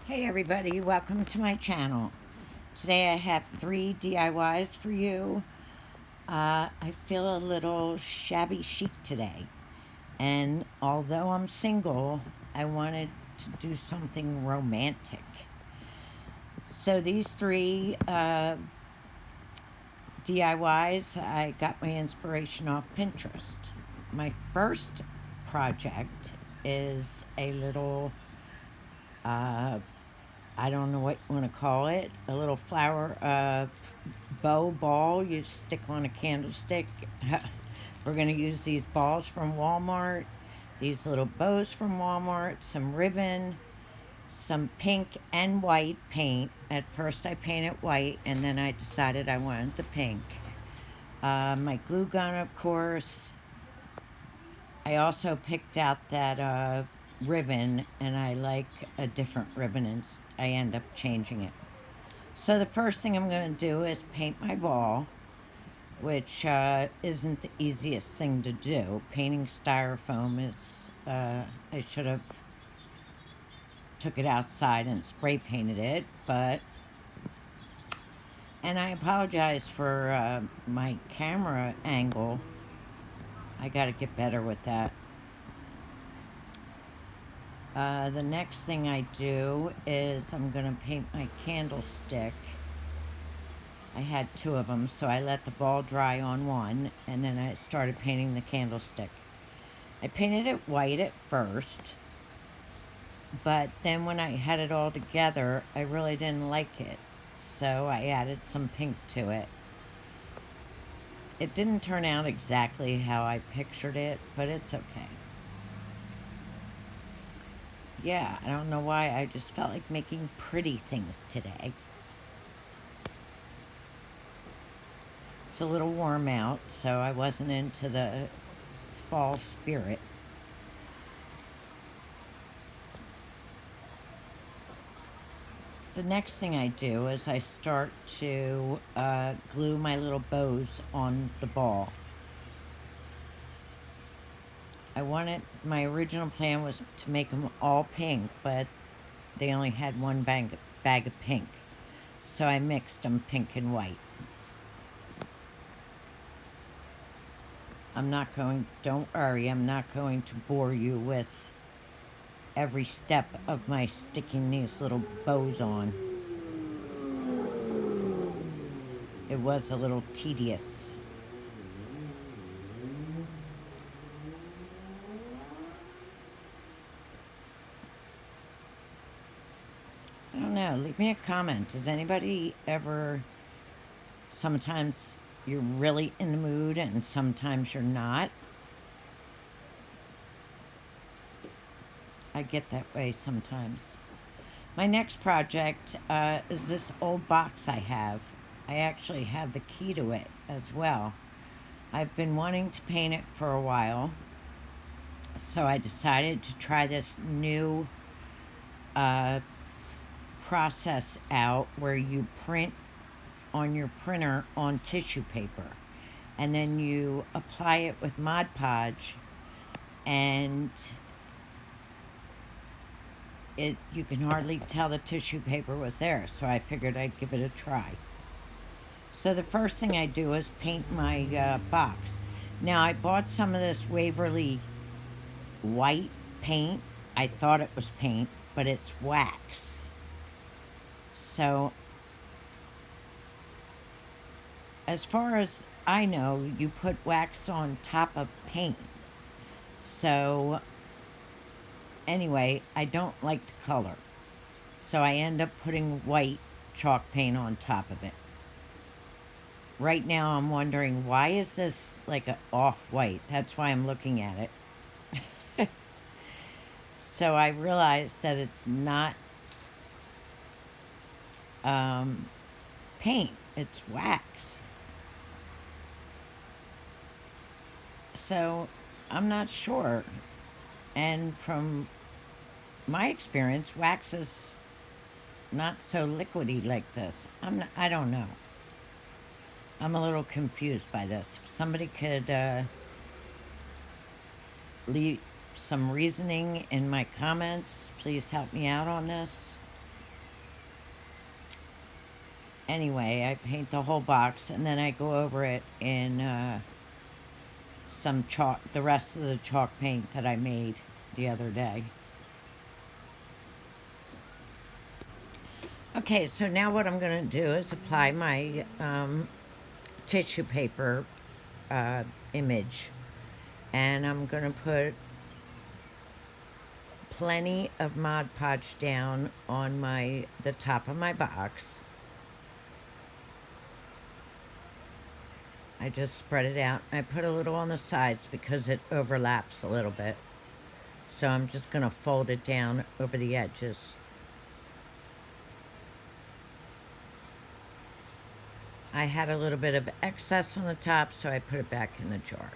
Hey everybody, welcome to my channel. Today I have 3 DIYs for you. I feel a little shabby chic today, and although I'm single, I wanted to do something romantic. So these 3 DIYs, I got my inspiration off Pinterest. My first project is a little uh, I don't know what you want to call it, a little flower bow ball you stick on a candlestick. We're going to use these balls from Walmart, these little bows from Walmart, some ribbon, some pink and white paint. At first I painted white and then I decided I wanted the pink. My glue gun, of course. I also picked out that ribbon, and I like a different ribbon, and I end up changing it. So the first thing I'm going to do is paint my ball, which isn't the easiest thing to do. Painting styrofoam is, I should have took it outside and spray painted it, and I apologize for my camera angle. I got to get better with that. The next thing I do is I'm going to paint my candlestick. I had 2 of them, so I let the ball dry on one, and then I started painting the candlestick. I painted it white at first, but then when I had it all together, I really didn't like it, so I added some pink to it. It didn't turn out exactly how I pictured it, but it's okay. Yeah, I don't know why, I just felt like making pretty things today. It's a little warm out, so I wasn't into the fall spirit. The next thing I do is I start to glue my little bows on the ball. My original plan was to make them all pink, but they only had one bag of pink. So I mixed them pink and white. Don't worry, I'm not going to bore you with every step of my sticking these little bows on. It was a little tedious. I don't know, leave me a comment. Does anybody ever, sometimes you're really in the mood and sometimes you're not? I get that way sometimes. My next project is this old box I have. I actually have the key to it as well. I've been wanting to paint it for a while, so I decided to try this new process out where you print on your printer on tissue paper, and then you apply it with Mod Podge, and you can hardly tell the tissue paper was there, so I figured I'd give it a try. So the first thing I do is paint my box. Now I bought some of this Waverly white paint. I thought it was paint, but it's wax. So as far as I know, you put wax on top of paint. So anyway, I don't like the color. So I end up putting white chalk paint on top of it. Right now I'm wondering, why is this like an off-white? That's why I'm looking at it. So I realized that it's not paint, it's wax. So I'm not sure. And from my experience, wax is not so liquidy like this. I don't know. I'm a little confused by this. If somebody could leave some reasoning in my comments, please help me out on this. Anyway, I paint the whole box and then I go over it in some chalk, the rest of the chalk paint that I made the other day. Okay, so now what I'm going to do is apply my tissue paper image, and I'm going to put plenty of Mod Podge down on the top of my box. I just spread it out. I put a little on the sides because it overlaps a little bit. So I'm just going to fold it down over the edges. I had a little bit of excess on the top, so I put it back in the jar.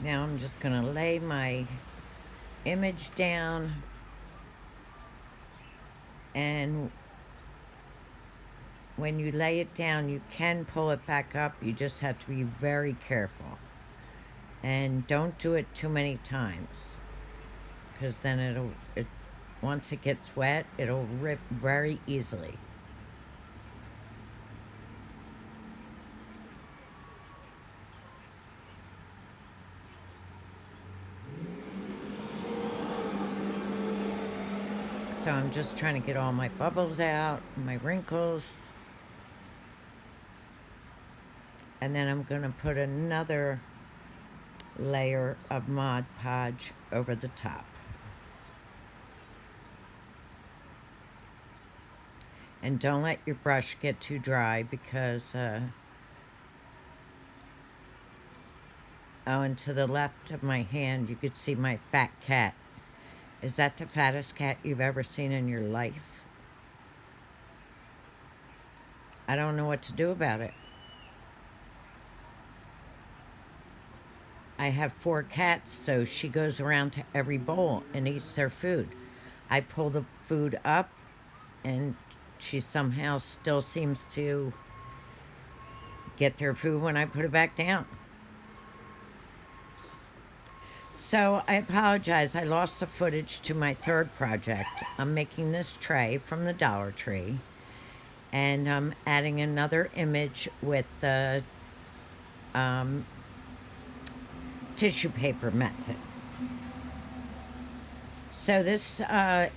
Now I'm just going to lay my image down, and when you lay it down, you can pull it back up. You just have to be very careful. And don't do it too many times, because then once it gets wet, it'll rip very easily. So I'm just trying to get all my bubbles out, my wrinkles. And then I'm going to put another layer of Mod Podge over the top. And don't let your brush get too dry because, oh, and to the left of my hand, you could see my fat cat. Is that the fattest cat you've ever seen in your life? I don't know what to do about it. I have 4 cats, so she goes around to every bowl and eats their food. I pull the food up, and she somehow still seems to get their food when I put it back down. So I apologize. I lost the footage to my third project. I'm making this tray from the Dollar Tree, and I'm adding another image with the tissue paper method. So this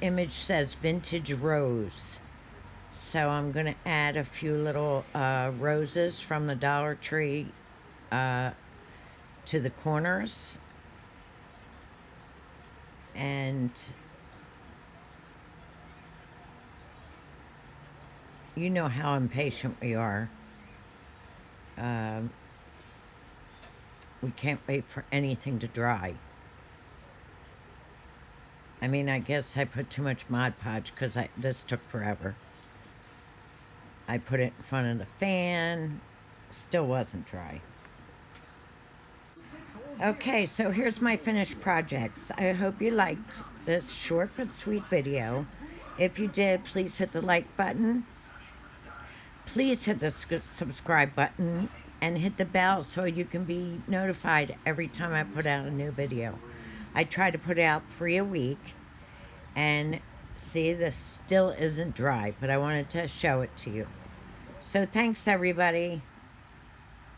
image says Vintage Rose. So I'm going to add a few little roses from the Dollar Tree to the corners. And you know how impatient we are. We can't wait for anything to dry. I mean, I guess I put too much Mod Podge because this took forever. I put it in front of the fan. Still wasn't dry. Okay, so here's my finished projects. I hope you liked this short but sweet video. If you did, please hit the like button. Please hit the subscribe button and hit the bell so you can be notified every time I put out a new video. I try to put out 3 a week, and see, this still isn't dry, but I wanted to show it to you. So thanks, everybody.